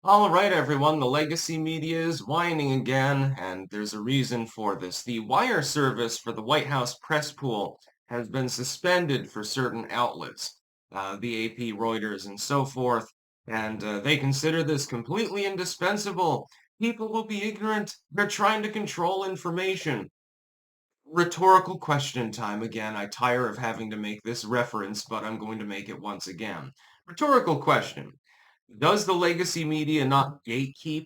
All right, everyone, the legacy media is whining again, and there's a reason for this. The wire service for the White House press pool has been suspended for certain outlets, the AP, Reuters, and so forth, and they consider this completely indispensable. People will be ignorant. They're trying to control information. Rhetorical question time again. I tire of having to make this reference, but I'm going to make it once again. Rhetorical question. Does the legacy media not gatekeep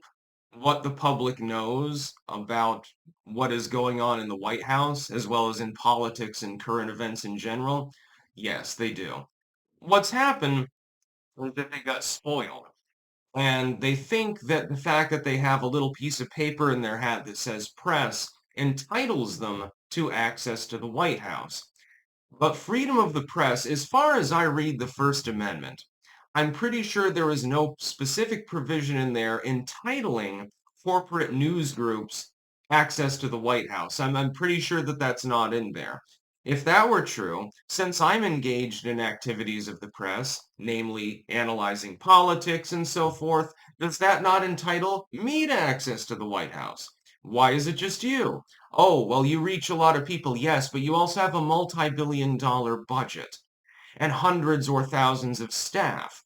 what the public knows about what is going on in the White House, as well as in politics and current events in general? Yes, they do. What's happened is that they got spoiled. And they think that the fact that they have a little piece of paper in their hat that says press entitles them to access to the White House. But freedom of the press, as far as I read the First Amendment, I'm pretty sure there is no specific provision in there entitling corporate news groups access to the White House. I'm pretty sure that that's not in there. If that were true, since I'm engaged in activities of the press, namely analyzing politics and so forth, does that not entitle me to access to the White House? Why is it just you? Oh, well, you reach a lot of people, yes, but you also have a multi-billion-dollar budget and hundreds or thousands of staff.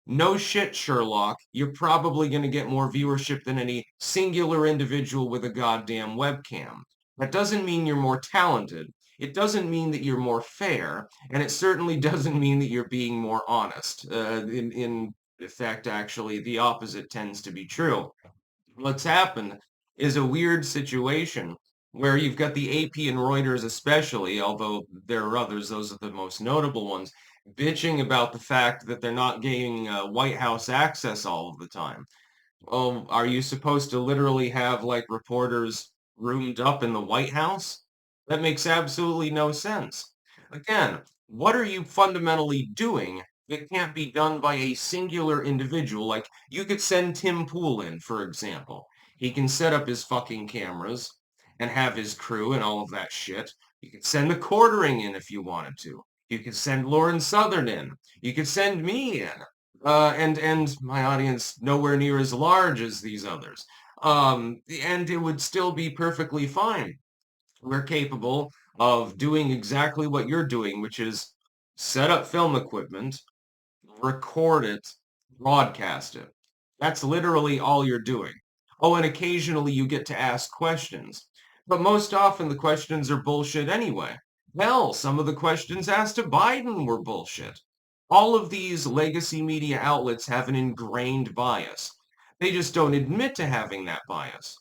No shit, Sherlock. You're probably going to get more viewership than any singular individual with a goddamn webcam. That doesn't mean you're more talented. It doesn't mean that you're more fair, and it certainly doesn't mean that you're being more honest. In fact, actually, the opposite tends to be true. What's happened is a weird situation where you've got the AP and Reuters especially, although there are others, those are the most notable ones, bitching about the fact that they're not getting White House access all of the time. Oh, are you supposed to literally have like reporters roomed up in the White House? That makes absolutely no sense. Again, what are you fundamentally doing that can't be done by a singular individual? Like, you could send Tim Pool in, for example. He can set up his fucking cameras and have his crew and all of that shit. You could send the quartering in if you wanted to. You could send Lauren Southern in. You could send me in and my audience nowhere near as large as these others. And it would still be perfectly fine. We're capable of doing exactly what you're doing, which is set up film equipment, record it, broadcast it. That's literally all you're doing. Oh, and occasionally you get to ask questions. But most often the questions are bullshit anyway. Hell, some of the questions asked to Biden were bullshit. All of these legacy media outlets have an ingrained bias. They just don't admit to having that bias.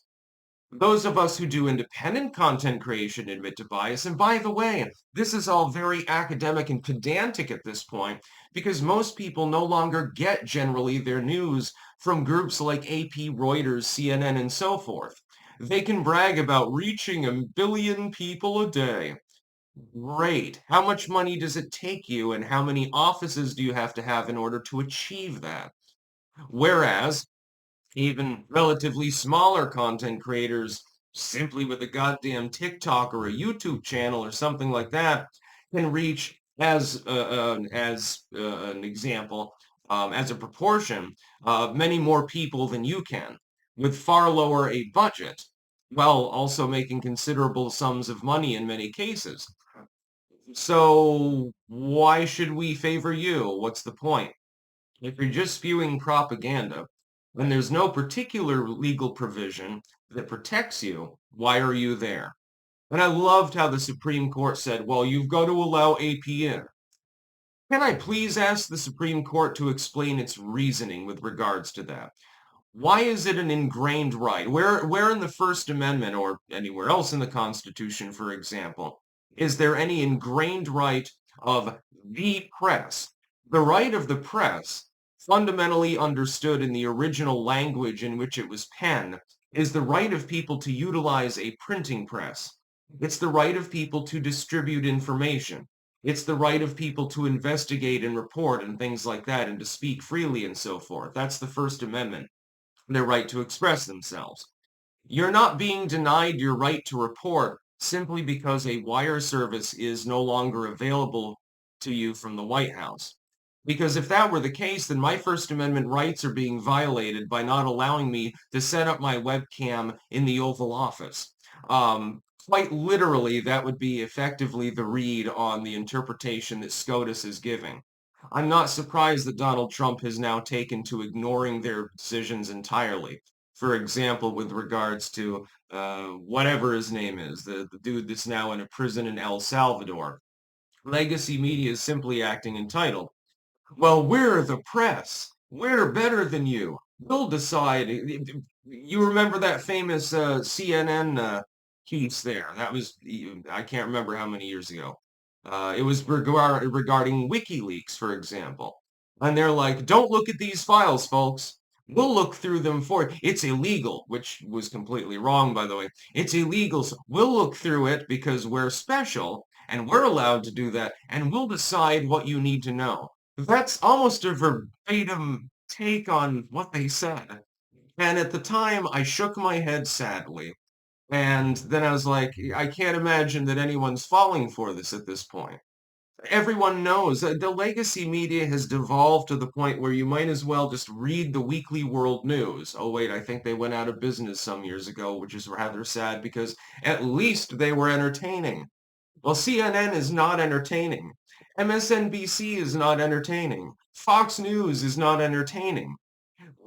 Those of us who do independent content creation admit to bias. And by the way, this is all very academic and pedantic at this point because most people no longer get generally their news from groups like AP, Reuters, CNN, and so forth. They can brag about reaching 1 billion people a day. Great. How much money does it take you and how many offices do you have to have in order to achieve that? Whereas even relatively smaller content creators, simply with a goddamn TikTok or a YouTube channel or something like that, can reach as an example, as a proportion, many more people than you can, with far lower a budget, while also making considerable sums of money in many cases. So why should we favor you? What's the point? If you're just spewing propaganda, and there's no particular legal provision that protects you, why are you there? And I loved how the Supreme Court said, well, you've got to allow AP in. Can I please ask the Supreme Court to explain its reasoning with regards to that? Why is it an ingrained right? Where in the First Amendment or anywhere else in the Constitution, for example, is there any ingrained right of the press? The right of the press, fundamentally understood in the original language in which it was penned, is the right of people to utilize a printing press. It's the right of people to distribute information. It's the right of people to investigate and report and things like that and to speak freely and so forth. That's the First Amendment, their right to express themselves. You're not being denied your right to report simply because a wire service is no longer available to you from the White House. Because if that were the case, then my First Amendment rights are being violated by not allowing me to set up my webcam in the Oval Office. Quite literally, that would be effectively the read on the interpretation that SCOTUS is giving. I'm not surprised that Donald Trump has now taken to ignoring their decisions entirely. For example, with regards to whatever his name is, the dude that's now in a prison in El Salvador. Legacy media is simply acting entitled. Well, we're the press. We're better than you. We'll decide. You remember that famous CNN piece there? That was, I can't remember how many years ago. It was regarding WikiLeaks, for example. And they're like, don't look at these files, folks. We'll look through them for you. It's illegal, which was completely wrong, by the way. It's illegal. So we'll look through it because we're special and we're allowed to do that, and we'll decide what you need to know. That's almost a verbatim take on what they said. And at the time, I shook my head sadly. And then I was like, I can't imagine that anyone's falling for this at this point. Everyone knows that the legacy media has devolved to the point where you might as well just read the weekly world news. Oh, wait, I think they went out of business some years ago, which is rather sad because at least they were entertaining. Well, CNN is not entertaining. MSNBC is not entertaining. Fox News is not entertaining.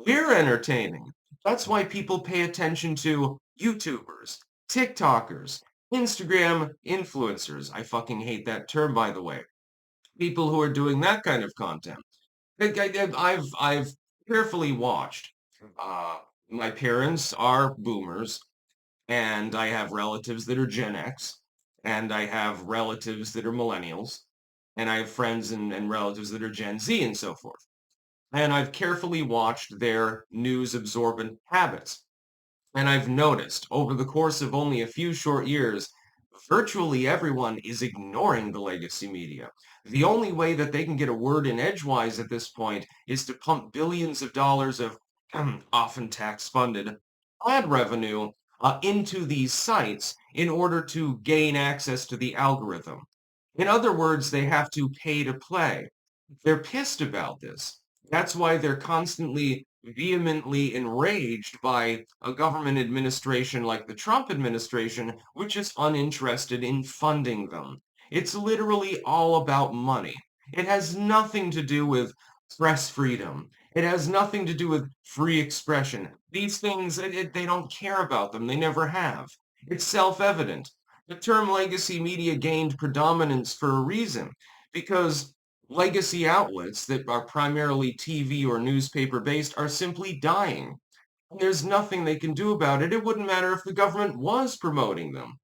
We're entertaining. That's why people pay attention to YouTubers, TikTokers, Instagram influencers. I fucking hate that term, by the way. People who are doing that kind of content. I've carefully watched. Uh, my parents are boomers, and I have relatives that are Gen X, and I have relatives that are millennials, and I have friends and relatives that are Gen Z and so forth. And I've carefully watched their news absorbent habits. And I've noticed over the course of only a few short years, virtually everyone is ignoring the legacy media. The only way that they can get a word in edgewise at this point is to pump billions of dollars of often tax-funded ad revenue into these sites in order to gain access to the algorithm. In other words, they have to pay to play. They're pissed about this. That's why they're constantly vehemently enraged by a government administration like the Trump administration, which is uninterested in funding them. It's literally all about money. It has nothing to do with press freedom. It has nothing to do with free expression. These things, they don't care about them. They never have. It's self-evident. The term legacy media gained predominance for a reason, because legacy outlets that are primarily TV or newspaper based are simply dying. There's nothing they can do about it. It wouldn't matter if the government was promoting them.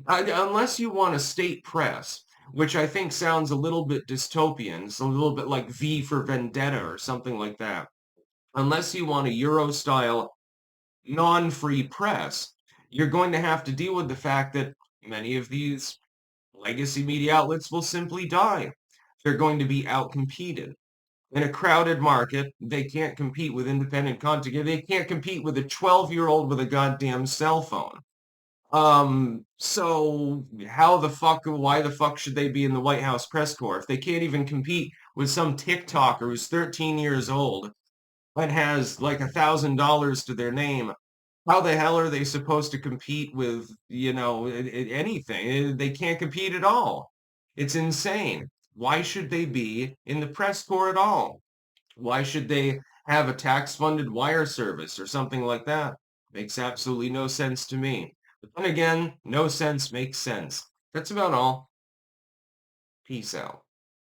Unless you want a state press, which I think sounds a little bit dystopian. It's a little bit like V for Vendetta or something like that. Unless you want a Euro-style non-free press, you're going to have to deal with the fact that many of these legacy media outlets will simply die. They're going to be outcompeted. In a crowded market, they can't compete with independent content. They can't compete with a 12-year-old with a goddamn cell phone. So why the fuck should they be in the White House press corps if they can't even compete with some TikToker who's 13 years old and has like $1,000 to their name? How the hell are they supposed to compete with, anything? They can't compete at all. It's insane. Why should they be in the press corps at all? Why should they have a tax-funded wire service or something like that? Makes absolutely no sense to me. But then again, no sense makes sense. That's about all. Peace out.